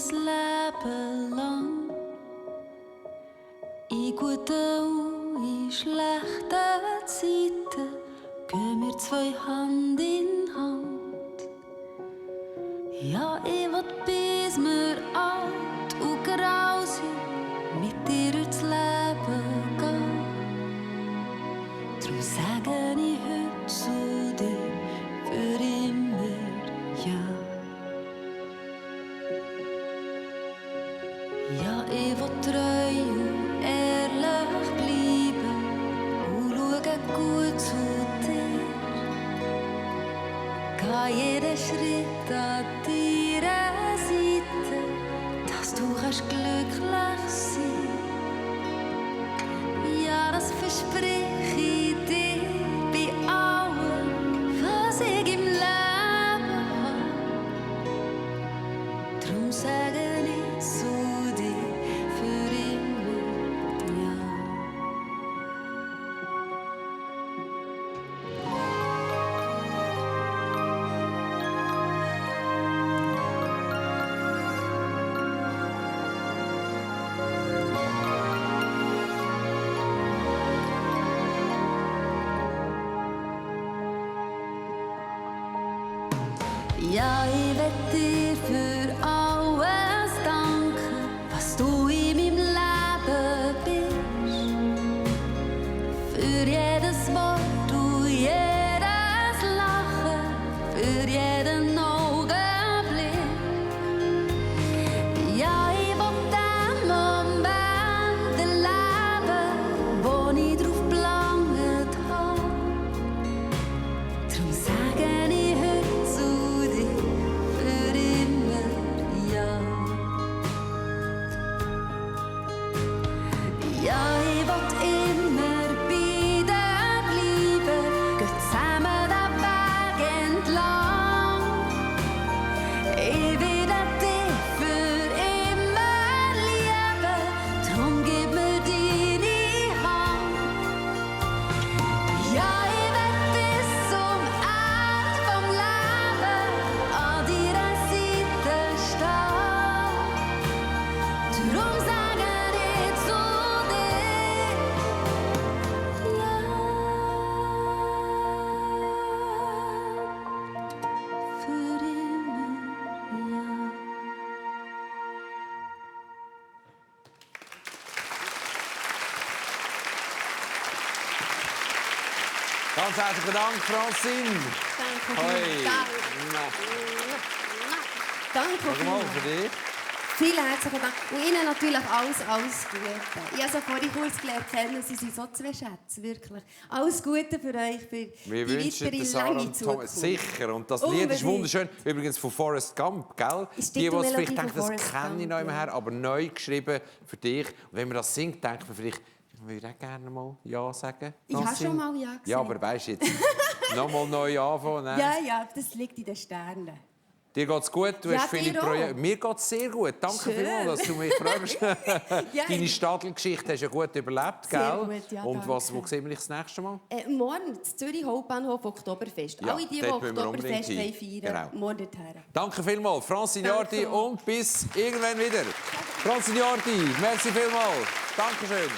Leben lang. In guten und in schlechten Zeiten gehen wir zwei Hand in Hand. Ja, ich will, bis wir alt und grau sind, mit dir durchs Leben gehen. Darum sage ich heute zu dir für immer ja. Ja, ich will treu und ehrlich bleiben und schaue gut zu dir. Geh jeden Schritt an deiner Seite, dass du glücklich sein. Ja, das verspreche ich dir bei allem, was ich im Leben habe. Drum sage ich zu dir für immer ja. Ja, ich will dir für alles danken, was du in meinem Leben bist. Für jedes Wort und jedes Lachen, für jeden Augenblick. Ja, ich will den Moment erleben, wo ich drauf gelangt habe. Darum sage ich heute zu dir für immer ja. Ja, ich will immer bei dir bleiben, gehen zusammen den Weg entlang. Ich werde dich für immer lieben, drum gib mir deine Hand. Ja, ich will bis zum Ende vom Leben an deiner Seite stehen. Drum sage ich zu dir ja. Für immer ja. Ganz herzlichen Dank, Francine. Danke Hoi. Danke Sag mal, für dich. Vielen herzlichen Dank. Und Ihnen natürlich alles Gute. Ich habe Sie vorhin kurz gelernt kennen. Sie sind so zwei Schätze, wirklich. Alles Gute für euch, für Wir die wünschen weitere dir Sarah lange und Tom Zukunft. sicher. Und das Lied ist Unbedingt. wunderschön. Übrigens von Forrest Gump, gell? Ist Die, die die es Melodie vielleicht von denken, das Forrest kenne ich Gump, noch immer ja. her, aber neu geschrieben für dich. Und wenn man das singt, denkt man vielleicht, ich würde auch gerne mal Ja sagen. Ich habe Francine. schon mal Ja gesagt. Ja, aber weißt du, jetzt nochmal neu anfangen. Ne? Ja, das liegt in den Sternen. Dir geht es gut, du Ja, hast viele dir auch. Projekte. Mir geht es sehr gut. Danke Schön. vielmals, dass du mich fragst. Ja, Deine Stadtgeschichte hast du ja gut überlebt, Sehr gell? gut, ja, Und danke. wo sehen wir dich das nächste Mal? Morgen in Zürich Hauptbahnhof Oktoberfest. Ja, Alle die dort müssen wir Oktoberfest unbedingt feiern, Genau. morgen dorthin. Danke vielmals, Francine Danke. Jardi, und bis irgendwann wieder. Francine Jardi, merci vielmals. Dankeschön.